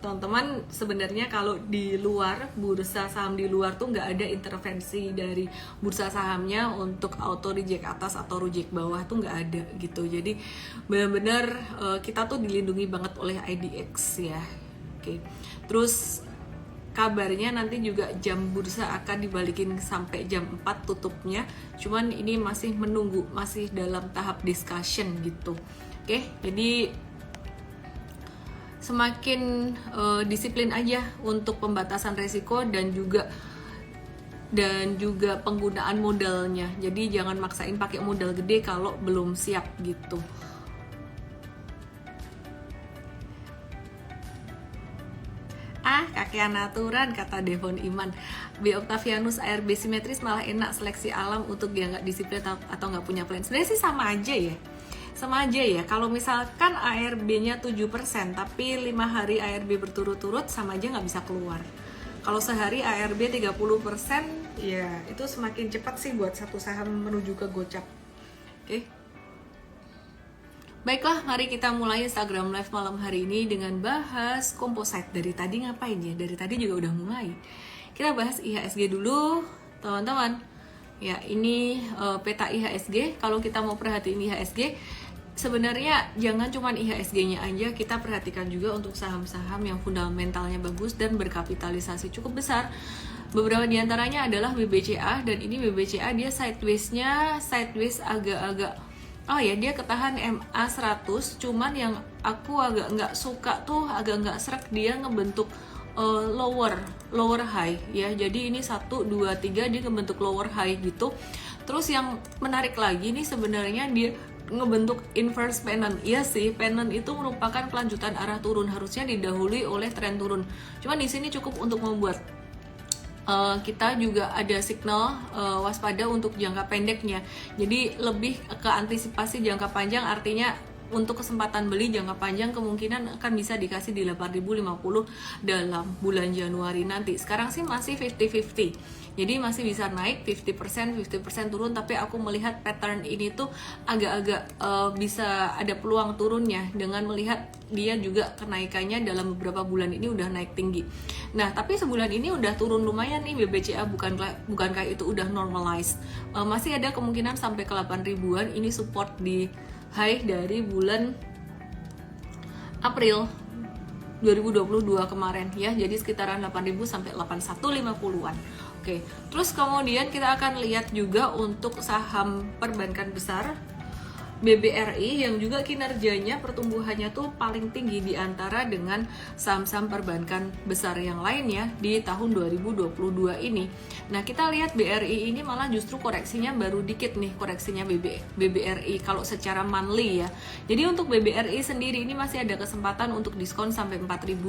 Teman-teman, sebenarnya kalau di luar, bursa saham di luar tuh nggak ada intervensi dari bursa sahamnya untuk auto reject atas atau reject bawah, tuh nggak ada gitu. Jadi benar-benar kita tuh dilindungi banget oleh IDX ya. Oke. Terus kabarnya nanti juga jam bursa akan dibalikin sampai jam 4 tutupnya. Cuman ini masih menunggu, masih dalam tahap discussion gitu. Oke, jadi semakin disiplin aja untuk pembatasan resiko dan juga penggunaan modalnya. Jadi jangan maksain pakai modal gede kalau belum siap gitu. Kakean aturan, kata Devon Iman. B. Octavianus, ARB simetris malah enak seleksi alam untuk yang nggak disiplin atau nggak punya plan. Sebenarnya sih sama aja ya. Sama aja ya, kalau misalkan ARB-nya 7%, tapi 5 hari ARB berturut-turut, sama aja nggak bisa keluar. Kalau sehari ARB 30%, ya itu semakin cepat sih buat satu saham menuju ke gocap. Oke. Baiklah, mari kita mulai Instagram Live malam hari ini dengan bahas composite. Dari tadi ngapain ya? Dari tadi juga udah mulai. Kita bahas IHSG dulu, teman-teman. Ya, ini peta IHSG. Kalau kita mau perhatiin IHSG, sebenarnya jangan cuma IHSG-nya aja, kita perhatikan juga untuk saham-saham yang fundamentalnya bagus dan berkapitalisasi cukup besar. Beberapa diantaranya adalah BBCA, dan ini BBCA dia sideways agak-agak, dia ketahan MA 100, cuman yang aku agak nggak suka tuh, agak nggak serak, dia ngebentuk lower high ya. Jadi ini 1, 2, 3 dia ngebentuk lower high gitu. Terus yang menarik lagi nih, sebenarnya dia ngebentuk inverse pennant. Iya sih, pennant itu merupakan kelanjutan arah turun, harusnya didahului oleh tren turun. Cuman di sini cukup untuk membuat kita juga ada signal waspada untuk jangka pendeknya. Jadi lebih ke antisipasi jangka panjang, artinya untuk kesempatan beli jangka panjang kemungkinan akan bisa dikasih di 8.050 dalam bulan Januari nanti. Sekarang sih masih 50-50. Jadi masih bisa naik 50%, 50% turun, tapi aku melihat pattern ini tuh agak-agak bisa ada peluang turunnya dengan melihat dia juga kenaikannya dalam beberapa bulan ini udah naik tinggi. Nah, tapi sebulan ini udah turun lumayan nih BBCA, bukankah itu udah normalized? Masih ada kemungkinan sampai ke 8 ribuan, ini support di high dari bulan April 2022 kemarin ya, jadi sekitaran 8.000 sampai 8150-an. Oke, terus kemudian kita akan lihat juga untuk saham perbankan besar BBRI yang juga kinerjanya pertumbuhannya tuh paling tinggi di antara dengan saham-saham perbankan besar yang lainnya di tahun 2022 ini. Nah, kita lihat BRI ini malah justru koreksinya baru dikit nih, koreksinya BBRI kalau secara monthly ya. Jadi untuk BBRI sendiri ini masih ada kesempatan untuk diskon sampai 4.500,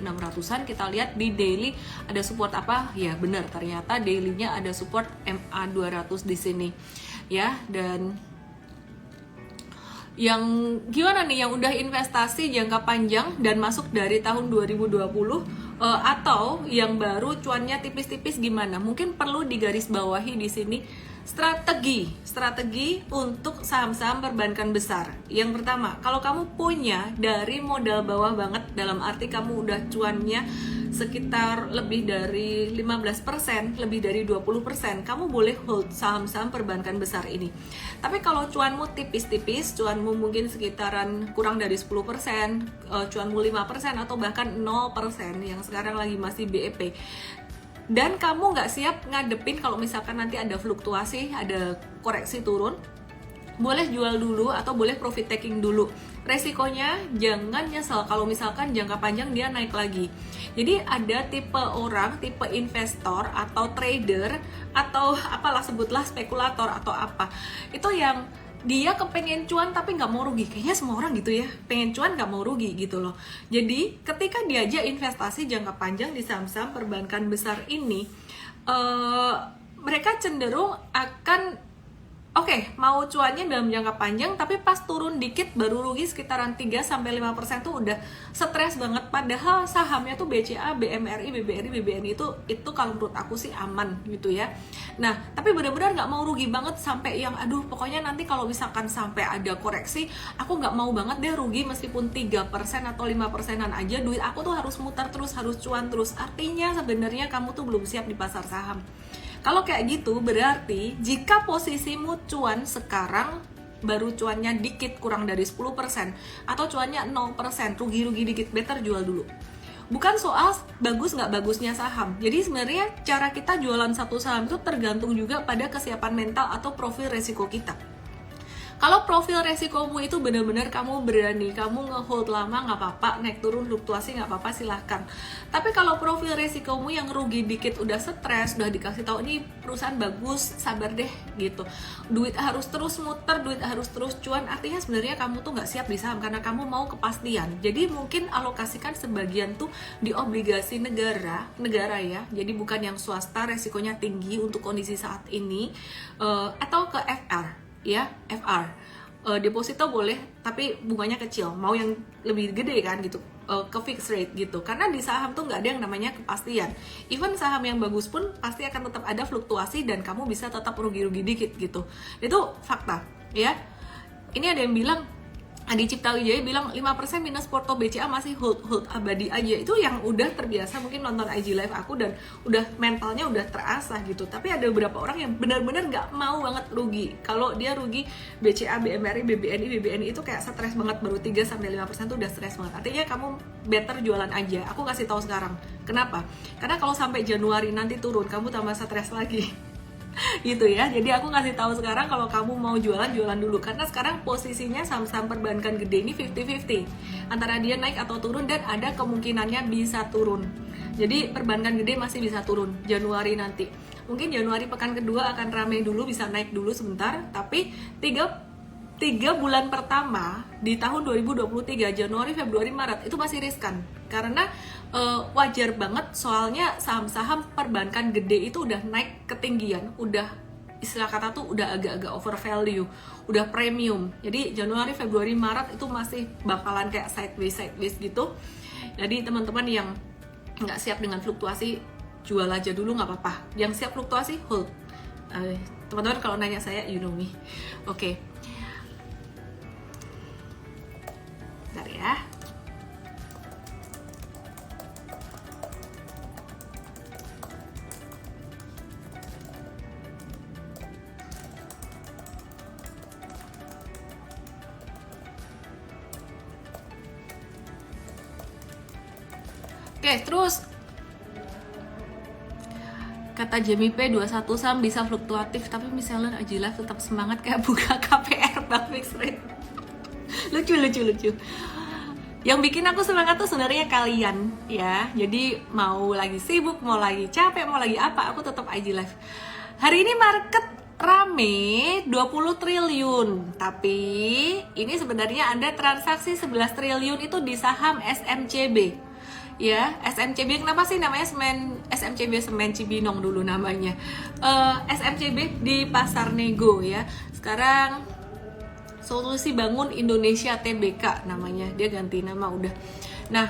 4.600-an. Kita lihat di daily ada support apa? Ya benar, ternyata daily-nya ada support MA 200 di sini. Ya, dan yang gimana nih yang udah investasi jangka panjang dan masuk dari tahun 2020 atau yang baru cuannya tipis-tipis gimana? Mungkin perlu digarisbawahi di sini strategi untuk saham-saham perbankan besar. Yang pertama, kalau kamu punya dari modal bawah banget, dalam arti kamu udah cuannya sekitar lebih dari 15%, lebih dari 20%, kamu boleh hold saham-saham perbankan besar ini. Tapi kalau cuanmu tipis-tipis, cuanmu mungkin sekitaran kurang dari 10%, cuanmu 5% atau bahkan 0% yang sekarang lagi masih BEP, dan kamu nggak siap ngadepin kalau misalkan nanti ada fluktuasi, ada koreksi turun, boleh jual dulu atau boleh profit taking dulu. Resikonya jangan nyesel kalau misalkan jangka panjang dia naik lagi. Jadi ada tipe orang, tipe investor atau trader atau apalah, sebutlah spekulator atau apa, itu yang dia kepengen cuan tapi nggak mau rugi. Kayaknya semua orang gitu ya, pengen cuan nggak mau rugi gitu loh. Jadi ketika diajak investasi jangka panjang di saham-saham perbankan besar ini, mereka cenderung akan Oke, mau cuannya dalam jangka panjang, tapi pas turun dikit baru rugi sekitaran 3-5% tuh udah stres banget. Padahal sahamnya tuh BCA, BMRI, BBRI, BBNI itu kalau menurut aku sih aman gitu ya. Nah, tapi benar-benar nggak mau rugi banget sampai yang aduh pokoknya nanti kalau misalkan sampai ada koreksi, aku nggak mau banget deh rugi meskipun 3% atau 5%an aja, duit aku tuh harus muter terus, harus cuan terus. Artinya sebenarnya kamu tuh belum siap di pasar saham. Kalau kayak gitu berarti jika posisimu cuan sekarang baru cuannya dikit kurang dari 10% atau cuannya 0%, rugi-rugi dikit, better jual dulu. Bukan soal bagus nggak bagusnya saham. Jadi sebenarnya cara kita jualan satu saham itu tergantung juga pada kesiapan mental atau profil resiko kita. Kalau profil resikomu itu benar-benar kamu berani, kamu nge-hold lama nggak apa-apa, naik turun fluktuasi nggak apa-apa, silahkan. Tapi kalau profil resikomu yang rugi dikit udah stres, udah dikasih tahu ini perusahaan bagus, sabar deh gitu. Duit harus terus muter, duit harus terus cuan, artinya sebenarnya kamu tuh nggak siap di saham karena kamu mau kepastian. Jadi mungkin alokasikan sebagian tuh di obligasi negara ya. Jadi bukan yang swasta resikonya tinggi untuk kondisi saat ini, atau ke FR. Ya, FR, deposito boleh tapi bunganya kecil, mau yang lebih gede kan gitu, ke fixed rate gitu, karena di saham tuh nggak ada yang namanya kepastian. Even saham yang bagus pun pasti akan tetap ada fluktuasi dan kamu bisa tetap rugi-rugi dikit gitu, itu fakta ya. Ini ada yang bilang, Adi Cipta Wijaya bilang 5% minus porto BCA masih hold abadi aja. Itu yang udah terbiasa mungkin nonton IG live aku dan udah mentalnya udah terasah gitu. Tapi ada beberapa orang yang benar-benar nggak mau banget rugi. Kalau dia rugi BCA, BMRI, BBNI itu kayak stres banget, baru 3-5% tuh udah stres banget. Artinya kamu better jualan aja. Aku kasih tahu sekarang. Kenapa? Karena kalau sampai Januari nanti turun, kamu tambah stres lagi. Gitu ya. Jadi aku ngasih tahu sekarang kalau kamu mau jualan dulu, karena sekarang posisinya saham-saham perbankan gede ini 50-50 antara dia naik atau turun, dan ada kemungkinannya bisa turun. Jadi perbankan gede masih bisa turun Januari nanti. Mungkin Januari pekan kedua akan ramai dulu, bisa naik dulu sebentar, tapi 3 bulan pertama di tahun 2023, Januari, Februari, Maret itu masih riskan. Karena wajar banget, soalnya saham-saham perbankan gede itu udah naik ketinggian, udah istilah kata tuh udah agak-agak over value, udah premium. Jadi Januari, Februari, Maret itu masih bakalan kayak sideways gitu. Jadi teman-teman yang nggak siap dengan fluktuasi, jual aja dulu nggak apa-apa. Yang siap fluktuasi, hold. Teman-teman kalau nanya saya, you know me. Oke. Bentar ya. Oke, terus kata Jamie P, 21 saham bisa fluktuatif, tapi misalnya Aji Live tetap semangat kayak buka KPR bang fixed rate. lucu. Yang bikin aku semangat tuh sebenarnya kalian ya. Jadi mau lagi sibuk, mau lagi capek, mau lagi apa, aku tetap Aji Live. Hari ini market rame 20 triliun, tapi ini sebenarnya ada transaksi 11 triliun itu di saham SMCB. Ya, SMCB kenapa sih namanya SMCB Semen Cibinong dulu namanya. SMCB di Pasar Nego ya. Sekarang Solusi Bangun Indonesia Tbk namanya, dia ganti nama udah. Nah,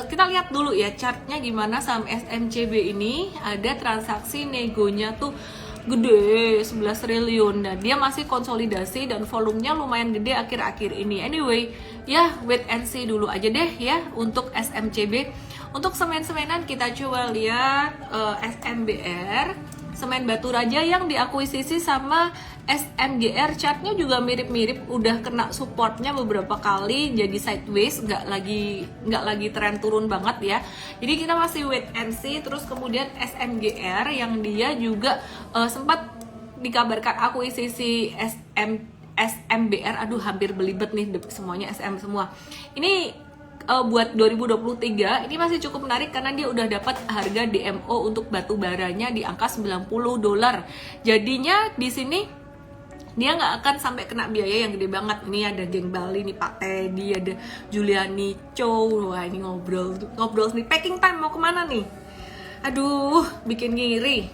kita lihat dulu ya chartnya gimana saham SMCB ini. Ada transaksi negonya tuh gede, 11 triliun, dan dia masih konsolidasi dan volumenya lumayan gede akhir-akhir ini. Anyway, ya wait and see dulu aja deh ya untuk SMCB. Untuk semen-semenan kita coba lihat SMBR, Semen Batu Raja yang diakuisisi sama SMGR. Chartnya juga mirip-mirip, udah kena supportnya beberapa kali, jadi sideways, nggak lagi tren turun banget ya. Jadi kita masih wait and see. Terus kemudian SMGR yang dia juga sempat dikabarkan akuisisi SMBR. Aduh, hampir belibet nih semuanya SM semua. Ini buat 2023 ini masih cukup menarik karena dia udah dapat harga DMO untuk batu baranya di angka $90. Jadinya di sini dia nggak akan sampai kena biaya yang gede banget. Ini ada geng Bali nih, Pak Teddy, ada Juliani Chow. Wah, ini ngobrol nih. Packing time mau kemana nih? Aduh, bikin ngiri.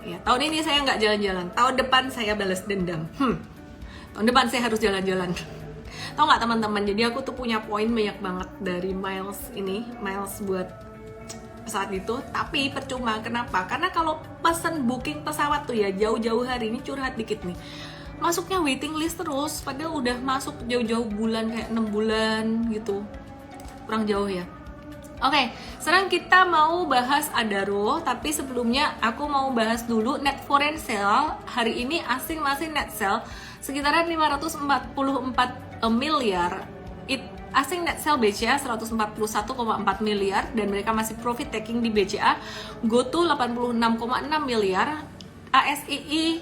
Ya, tahun ini saya nggak jalan-jalan. Tahun depan saya balas dendam. Tahun depan saya harus jalan-jalan. Tahu nggak teman-teman? Jadi aku tuh punya poin banyak banget dari miles buat pesawat itu. Tapi percuma. Kenapa? Karena kalau pesan booking pesawat tuh ya jauh-jauh hari, ini curhat dikit nih, masuknya waiting list terus. Padahal udah masuk jauh-jauh bulan, kayak 6 bulan gitu. Kurang jauh ya. Oke, sekarang kita mau bahas Adaro, tapi sebelumnya aku mau bahas dulu net foreign sale. Hari ini asing masih net sale sekitaran 544 miliar. Asing net sale BCA 141,4 miliar dan mereka masih profit taking di BCA. GoTo 86,6 miliar. ASII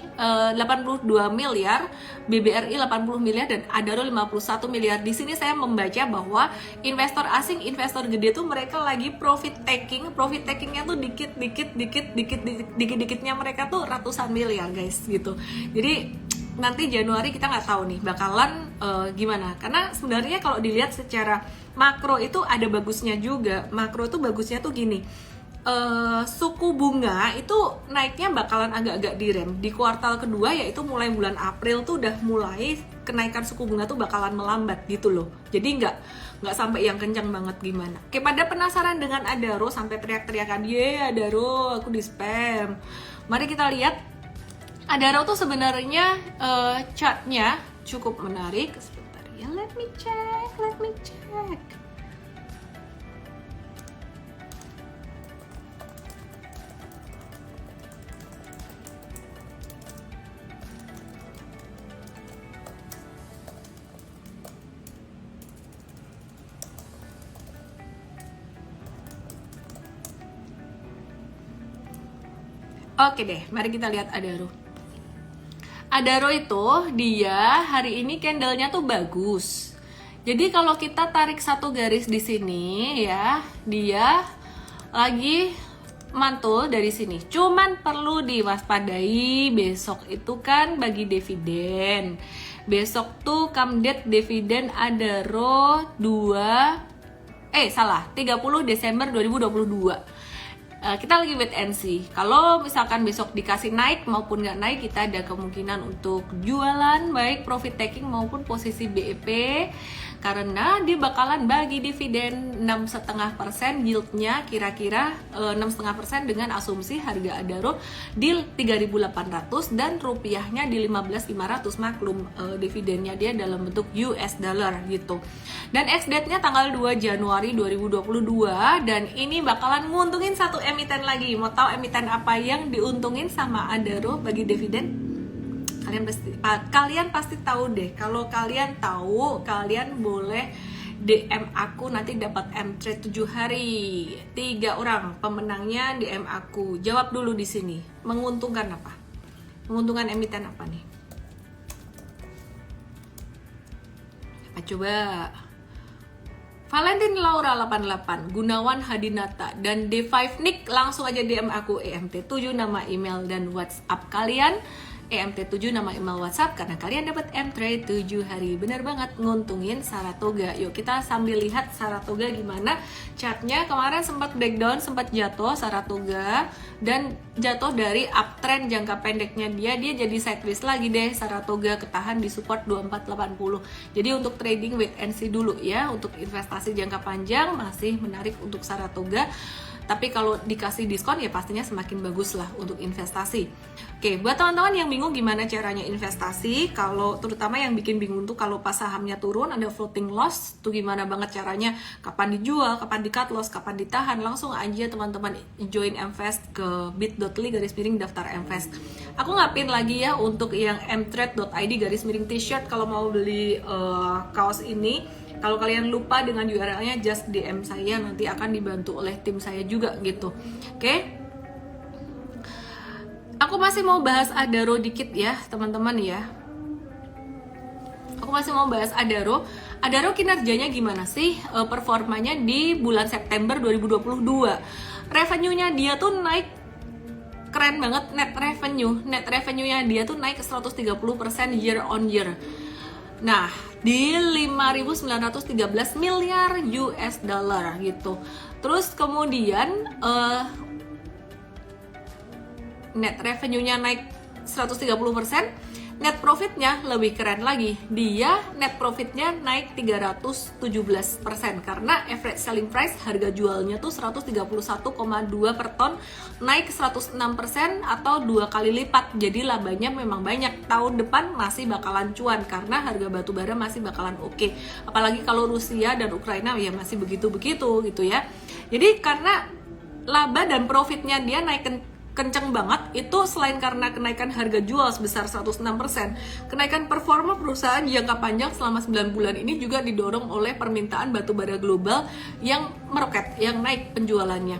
82 miliar, BBRI 80 miliar, dan Adaro 51 miliar. Di sini saya membaca bahwa investor asing, investor gede tuh mereka lagi profit takingnya tuh dikit-dikitnya mereka tuh ratusan miliar guys gitu. Jadi nanti Januari kita nggak tahu nih bakalan gimana, karena sebenarnya kalau dilihat secara makro itu ada bagusnya juga. Makro tuh bagusnya tuh gini, suku bunga itu naiknya bakalan agak-agak direm di kuartal kedua, yaitu mulai bulan April tuh udah mulai kenaikan suku bunga tuh bakalan melambat gitu loh. Jadi nggak sampai yang kencang banget gimana. Oke, pada penasaran dengan Adaro sampai teriak-teriakan, "Ye, Adaro, aku di spam." Mari kita lihat Adaro tuh sebenarnya chartnya cukup menarik. Sebentar ya, let me check. Oke deh, mari kita lihat Adaro. Adaro itu dia hari ini candlenya tuh bagus. Jadi kalau kita tarik satu garis di sini ya, dia lagi mantul dari sini. Cuman perlu diwaspadai besok itu kan bagi dividen. Besok tuh come date dividen Adaro 30 Desember 2022. Kita lagi wait and see. Kalau misalkan besok dikasih naik maupun nggak naik, kita ada kemungkinan untuk jualan baik profit taking maupun posisi BEP, karena dia bakalan bagi dividen 6,5%, yieldnya kira-kira 6,5% dengan asumsi harga Adaro di 3.800 dan rupiahnya di 15.500. Maklum dividennya dia dalam bentuk US dollar gitu. Dan ex-date-nya tanggal 2 Januari 2022 dan ini bakalan nguntungin satu emiten lagi. Mau tahu emiten apa yang diuntungin sama Adaro bagi dividen? Kalian pasti tahu deh. Kalau kalian tahu, kalian boleh DM aku, nanti dapat M-Trade 7 hari. 3 orang pemenangnya DM aku. Jawab dulu di sini. Menguntungkan apa? Menguntungkan emiten apa nih? Apa coba? Valentin Laura 88, Gunawan Hadinata, dan D5 Nick, langsung aja DM aku EMT7 nama email dan WhatsApp kalian. EMT7 nama email WhatsApp karena kalian dapat M-Trade 7 hari. Bener banget, nguntungin Saratoga. Yuk kita sambil lihat Saratoga gimana chartnya. Kemarin sempat breakdown, sempat jatuh Saratoga, dan jatuh dari uptrend jangka pendeknya dia jadi sideways lagi deh. Saratoga ketahan di support 2480. Jadi untuk trading wait and see dulu ya. Untuk investasi jangka panjang masih menarik untuk Saratoga. Tapi kalau dikasih diskon ya pastinya semakin bagus lah untuk investasi. Oke, buat teman-teman yang bingung gimana caranya investasi, kalau terutama yang bikin bingung tuh kalau pas sahamnya turun ada floating loss, tuh gimana banget caranya, kapan dijual, kapan di cut loss, kapan ditahan, langsung aja teman-teman join Mvest ke bit.ly/daftar Mvest. Aku nggak pin lagi ya untuk yang mtrade.id/t-shirt kalau mau beli kaos ini. Kalau kalian lupa dengan URL-nya, just DM saya, nanti akan dibantu oleh tim saya juga gitu. Oke? Aku masih mau bahas Adaro dikit ya, teman-teman ya. Aku masih mau bahas Adaro. Adaro kinerjanya gimana sih? Performanya di bulan September 2022. Revenue-nya dia tuh naik keren banget, net revenue-nya dia tuh naik 130% year on year. Nah, di 5.913 miliar US dollar gitu. Terus kemudian net revenue-nya naik 130%, net profitnya lebih keren lagi. Dia net profitnya naik 317% karena average selling price harga jualnya tuh 131,2 per ton, naik 106% atau 2 kali lipat. Jadi labanya memang banyak. Tahun depan masih bakalan cuan karena harga batu bara masih bakalan oke. Apalagi kalau Rusia dan Ukraina ya masih begitu-begitu gitu ya. Jadi karena laba dan profitnya dia naik kenceng banget, itu selain karena kenaikan harga jual sebesar 106%, kenaikan performa perusahaan jangka panjang selama 9 bulan ini juga didorong oleh permintaan batubara global yang meroket, yang naik penjualannya.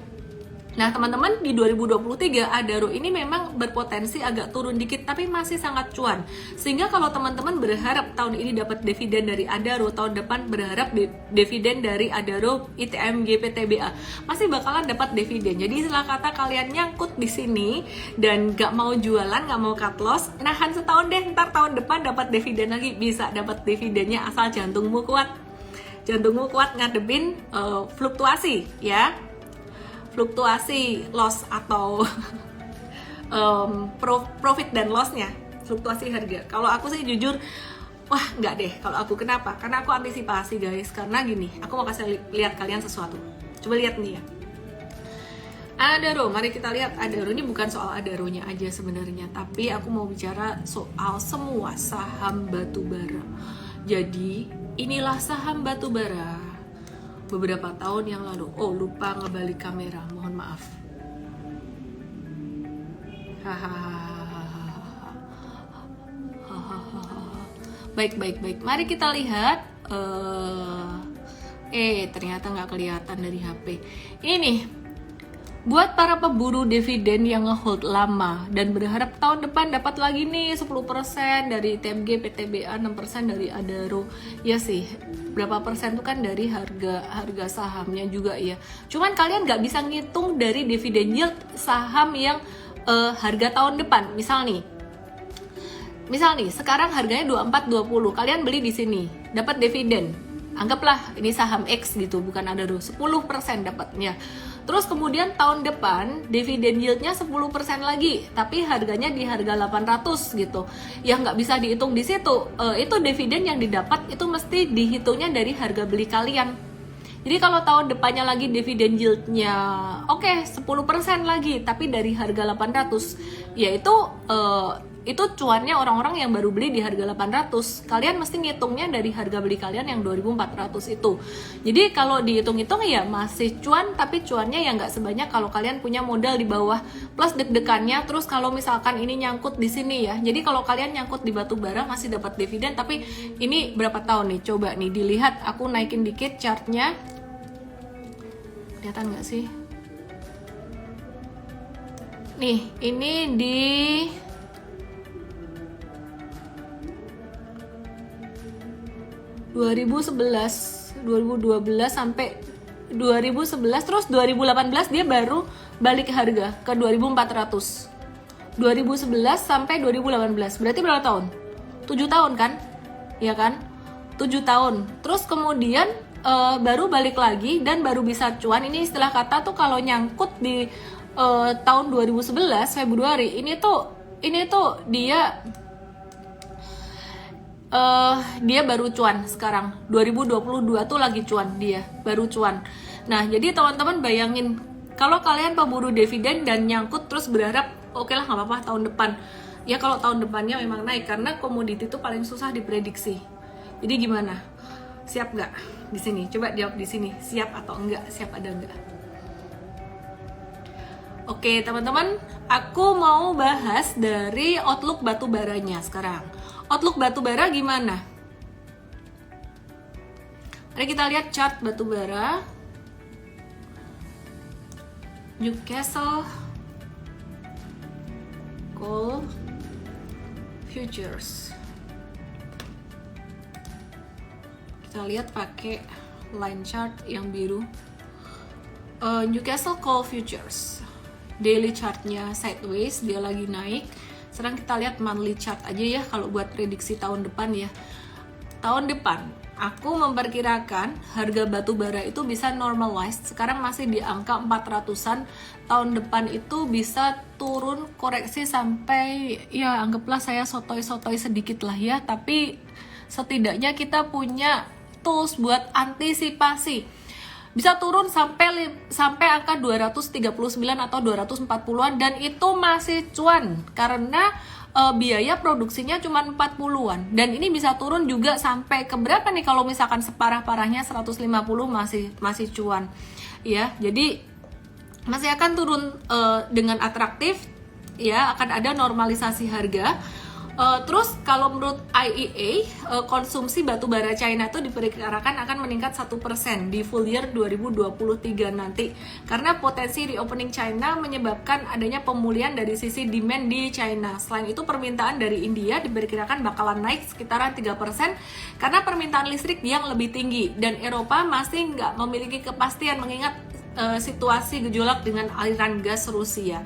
Nah teman-teman, di 2023 Adaro ini memang berpotensi agak turun dikit tapi masih sangat cuan. Sehingga kalau teman-teman berharap tahun ini dapat dividen dari Adaro, tahun depan berharap dividen dari Adaro, ITM, GPTBA masih bakalan dapat dividen. Jadi istilah kata kalian nyangkut di sini dan gak mau jualan, gak mau cut loss, nahan setahun deh, ntar tahun depan dapat dividen lagi, bisa dapat dividennya asal jantungmu kuat. Jantungmu kuat ngadepin fluktuasi ya. Fluktuasi loss atau profit dan lossnya, fluktuasi harga. Kalau aku sih jujur, wah nggak deh kalau aku. Kenapa? Karena aku antisipasi guys. Karena gini, aku mau kasih lihat kalian sesuatu. Coba lihat nih ya. Adaro, mari kita lihat Adaro. Ini bukan soal Adaronya aja sebenarnya, tapi aku mau bicara soal semua saham batubara. Jadi inilah saham batubara beberapa tahun yang lalu. Oh, lupa ngebalik kamera, mohon maaf. Baik. Mari kita lihat. Ternyata nggak kelihatan dari HP. Ini nih, buat para pemburu dividen yang ngehold lama dan berharap tahun depan dapat lagi nih 10% dari TMG, PTBA, 6% dari Adaro. Ya sih, berapa persen itu kan dari harga sahamnya juga ya. Cuman kalian nggak bisa ngitung dari dividen yield saham yang harga tahun depan. Misal nih, sekarang harganya 24.20, kalian beli di sini, dapat dividen. Anggaplah ini saham X gitu, bukan Adaro, 10% dapatnya. Terus kemudian tahun depan dividen yieldnya 10% lagi, tapi harganya di harga 800 gitu. Yang nggak bisa dihitung di situ, itu dividen yang didapat itu mesti dihitungnya dari harga beli kalian. Jadi kalau tahun depannya lagi dividen yieldnya 10% lagi, tapi dari harga 800, yaitu itu cuannya orang-orang yang baru beli di harga 800. Kalian mesti ngitungnya dari harga beli kalian yang 2400 itu. Jadi kalau dihitung-hitung ya masih cuan, tapi cuannya ya nggak sebanyak kalau kalian punya modal di bawah. Plus deg-degannya, terus kalau misalkan ini nyangkut di sini ya. Jadi kalau kalian nyangkut di batu bara masih dapat dividen, tapi ini berapa tahun nih? Coba nih dilihat, aku naikin dikit chartnya. Kelihatan nggak sih? Nih, ini di 2011, 2012 sampai 2011, terus 2018 dia baru balik harga ke 2400. 2011 sampai 2018, berarti berapa tahun? 7 tahun kan? Ya kan? 7 tahun. Terus kemudian baru balik lagi dan baru bisa cuan. Ini istilah kata tuh kalau nyangkut di tahun 2011 Februari, ini tuh dia baru cuan sekarang. 2022 tuh lagi cuan, dia baru cuan. Nah, jadi teman-teman bayangin kalau kalian pemburu dividen dan nyangkut terus berharap oke lah nggak apa-apa tahun depan. Ya kalau tahun depannya memang naik karena komoditi itu paling susah diprediksi. Jadi gimana? Siap nggak di sini? Coba jawab di sini. Siap atau enggak? Siap ada enggak? Oke teman-teman, aku mau bahas dari outlook batu baranya sekarang. Outlook batu bara gimana? Mari kita lihat chart batu bara. Newcastle Coal Futures. Kita lihat pakai line chart yang biru. Newcastle Coal Futures. Daily chartnya sideways, dia lagi naik. Sekarang kita lihat monthly chart aja ya kalau buat prediksi tahun depan ya. tahun depan aku memperkirakan harga batu bara itu bisa normalized. Sekarang masih di angka 400-an. Tahun depan itu bisa turun koreksi sampai, ya anggaplah saya sotoy-sotoy sedikit lah ya, tapi setidaknya kita punya tools buat antisipasi. Bisa turun sampai angka 239 atau 240-an, dan itu masih cuan karena biaya produksinya cuma 40-an, dan ini bisa turun juga sampai ke berapa nih kalau misalkan separah-parahnya 150 masih cuan ya. Jadi masih akan turun dengan atraktif ya, akan ada normalisasi harga. Terus kalau menurut IEA, konsumsi batu bara China itu diperkirakan akan meningkat 1% di full year 2023 nanti, karena potensi reopening China menyebabkan adanya pemulihan dari sisi demand di China. Selain itu, permintaan dari India diperkirakan bakalan naik sekitaran 3% karena permintaan listrik yang lebih tinggi, dan Eropa masih nggak memiliki kepastian mengingat situasi gejolak dengan aliran gas Rusia.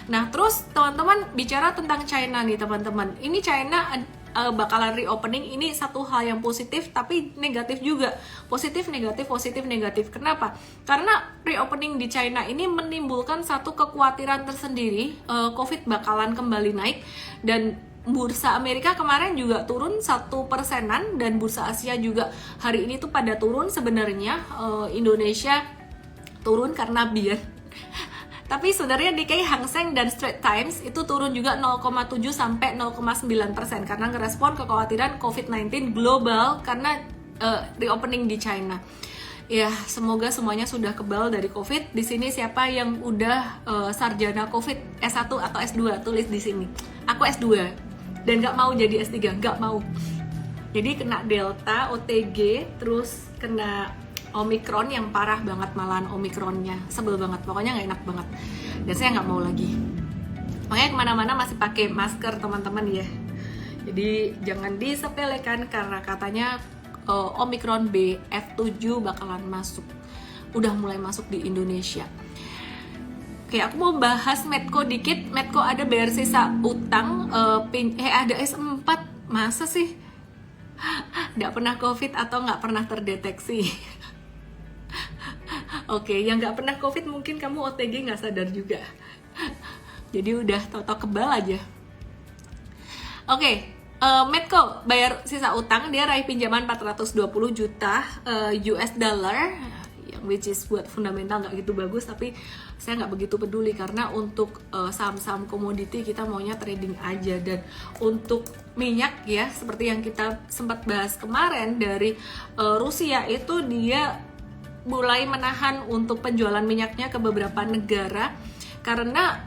Nah, terus teman-teman bicara tentang China nih teman-teman. Ini China bakalan reopening, ini satu hal yang positif tapi negatif juga. Positif, negatif, positif, negatif. Kenapa? Karena reopening di China ini menimbulkan satu kekhawatiran tersendiri, COVID bakalan kembali naik, dan bursa Amerika kemarin juga turun 1%-an, dan bursa Asia juga hari ini tuh pada turun sebenarnya. Indonesia turun karena biar tapi sebenarnya Nikkei, Hang Seng, dan Straits Times itu turun juga 0,7 sampai 0,9% karena ngerespon kekhawatiran COVID-19 global karena reopening di China. Ya, semoga semuanya sudah kebal dari COVID. Di sini siapa yang udah sarjana COVID S1 atau S2, tulis di sini. Aku S2 dan nggak mau jadi S3, nggak mau. Jadi kena Delta, OTG, terus kena Omikron yang parah banget, malahan Omikronnya sebel banget, pokoknya nggak enak banget, dan saya nggak mau lagi. Makanya kemana-mana masih pakai masker teman-teman ya. Jadi jangan disepelekan karena katanya Omikron BF7 bakalan masuk, udah mulai masuk di Indonesia. Oke, aku mau bahas Medco dikit. Medco ada bayar sisa utang, ada S4, masa sih? Nggak pernah COVID atau nggak pernah terdeteksi? Oke, yang nggak pernah COVID mungkin kamu OTG nggak sadar juga. Jadi udah tau-tau kebal aja. Oke, Medco bayar sisa utang, dia raih pinjaman 420 juta US dollar, yang which is buat fundamental nggak gitu bagus, tapi saya nggak begitu peduli karena untuk saham-saham komoditi kita maunya trading aja. Dan untuk minyak ya, seperti yang kita sempat bahas kemarin dari Rusia itu dia mulai menahan untuk penjualan minyaknya ke beberapa negara karena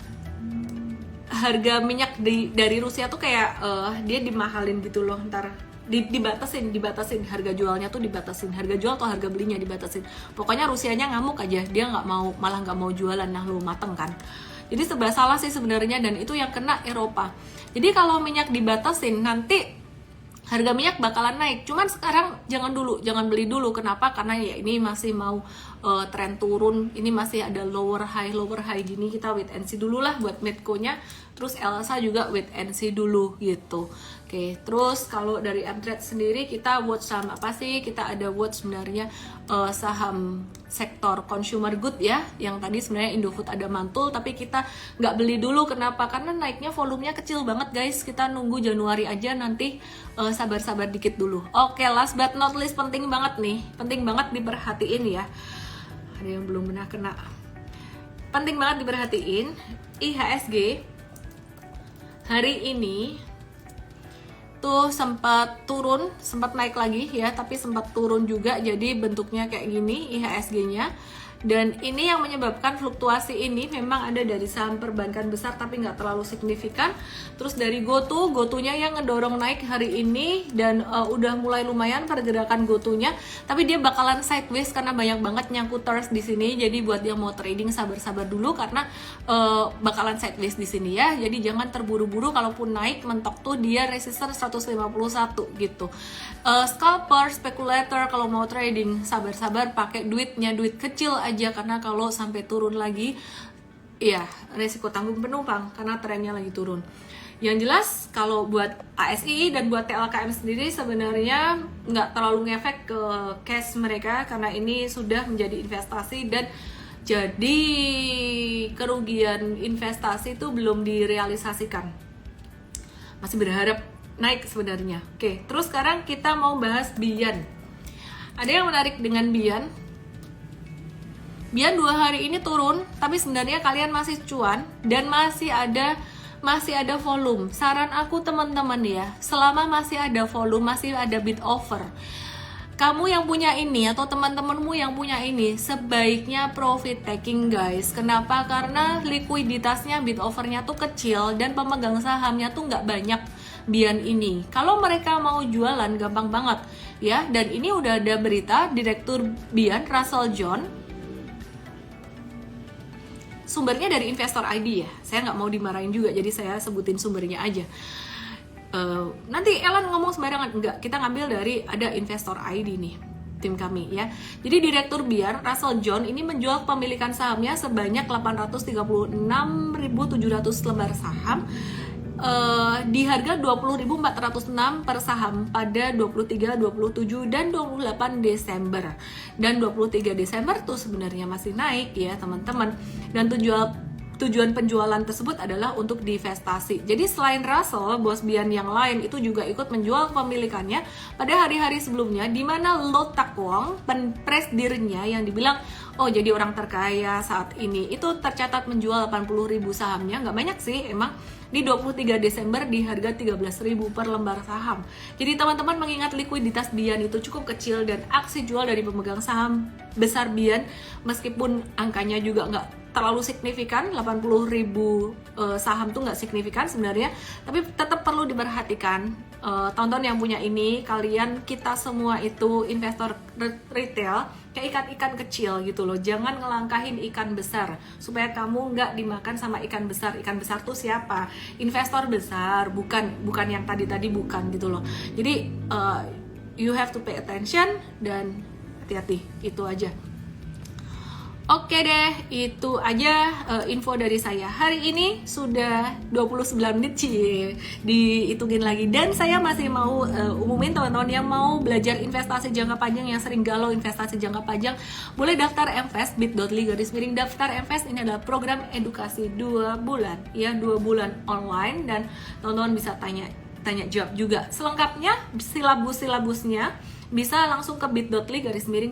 harga minyak dari Rusia tuh kayak dia dimahalin gitu loh, ntar dibatasin harga jualnya tuh, dibatasin harga jual atau harga belinya dibatasin. Pokoknya Rusianya ngamuk aja, dia malah nggak mau jualan. Nah, lu mateng kan. Jadi serba salah sih sebenarnya, dan itu yang kena Eropa. Jadi kalau minyak dibatasin nanti harga minyak bakalan naik. Cuman sekarang jangan beli dulu. Kenapa? Karena ya ini masih mau tren turun. Ini masih ada lower high gini. Kita wait and see dulu lah buat Medco-nya. Terus Elsa juga wait and see dulu gitu. Oke, terus kalau dari Amtrade sendiri kita watch saham apa sih? Kita ada watch sebenarnya saham sektor consumer good ya. Yang tadi sebenarnya Indofood ada mantul, tapi kita nggak beli dulu. Kenapa? Karena naiknya volumenya kecil banget guys. Kita nunggu Januari aja nanti, sabar-sabar dikit dulu. Oke, last but not least, penting banget nih. Penting banget diperhatiin ya. Ada yang belum pernah kena. Penting banget diperhatiin, IHSG hari ini tuh sempat turun, sempat naik lagi ya, tapi sempat turun juga. Jadi bentuknya kayak gini IHSG-nya. Dan ini yang menyebabkan fluktuasi ini memang ada dari saham perbankan besar tapi nggak terlalu signifikan. Terus dari GoTo-nya yang ngedorong naik hari ini, dan udah mulai lumayan pergerakan GoTo-nya, tapi dia bakalan sideways karena banyak banget nyangkuters di sini. Jadi buat yang mau trading sabar-sabar dulu karena bakalan sideways di sini ya. Jadi jangan terburu-buru, kalaupun naik mentok tuh dia resistance 151 gitu. Scalper, spekulator kalau mau trading sabar-sabar, pakai duit kecil aja, karena kalau sampai turun lagi ya resiko tanggung penumpang karena trennya lagi turun. Yang jelas kalau buat ASI dan buat TLKM sendiri sebenarnya nggak terlalu ngefek ke cash mereka karena ini sudah menjadi investasi dan jadi kerugian investasi itu belum direalisasikan. Masih berharap naik sebenarnya. Oke, terus sekarang kita mau bahas Bian. Ada yang menarik dengan Bian. Bian 2 hari ini turun, tapi sebenarnya kalian masih cuan dan masih ada volume. Saran aku teman-teman ya, selama masih ada volume, masih ada bid offer, kamu yang punya ini atau teman-temanmu yang punya ini sebaiknya profit taking guys. Kenapa? Karena likuiditasnya, bid offernya tuh kecil dan pemegang sahamnya tuh nggak banyak Bian ini. Kalau mereka mau jualan gampang banget ya. Dan ini udah ada berita Direktur Bian Russell John, sumbernya dari Investor ID ya. Saya nggak mau dimarahin juga, jadi saya sebutin sumbernya aja. Nanti Ellen ngomong sembarangan, enggak, kita ngambil dari ada Investor ID nih, tim kami ya. Jadi Direktur Bian Russell John ini menjual pemilikan sahamnya sebanyak 836.700 lembar saham di harga 20.406 per saham pada 23, 27 dan 28 Desember. Dan 23 Desember tuh sebenarnya masih naik ya teman-teman. Dan tujuan penjualan tersebut adalah untuk divestasi. Jadi selain Russell, bos Bian yang lain itu juga ikut menjual pemilikannya pada hari-hari sebelumnya, di mana Lo Tak Wong, presidennya yang dibilang oh jadi orang terkaya saat ini, itu tercatat menjual 80.000 sahamnya. Nggak banyak sih emang, di 23 Desember di harga 13.000 per lembar saham. Jadi teman-teman mengingat likuiditas Bian itu cukup kecil dan aksi jual dari pemegang saham besar Bian meskipun angkanya juga nggak terlalu signifikan, 80.000 saham tuh nggak signifikan sebenarnya, tapi tetap perlu diperhatikan. Tonton yang punya ini, kalian, kita semua itu investor retail kayak ikan-ikan kecil gitu loh. Jangan ngelangkahin ikan besar supaya kamu nggak dimakan sama ikan besar. Ikan besar tuh siapa? Investor besar, bukan yang tadi bukan gitu loh. Jadi you have to pay attention dan hati-hati, itu aja. Oke deh, itu aja info dari saya. Hari ini sudah 29 menit sih, dihitungin lagi. Dan saya masih mau umumin teman-teman yang mau belajar investasi jangka panjang, yang sering galau investasi jangka panjang, boleh daftar MFest, bit.ly/daftar MFest. Ini adalah program edukasi 2 bulan, ya 2 bulan online, dan teman-teman bisa tanya jawab juga. Selengkapnya, silabusnya bisa langsung ke bit.ly/.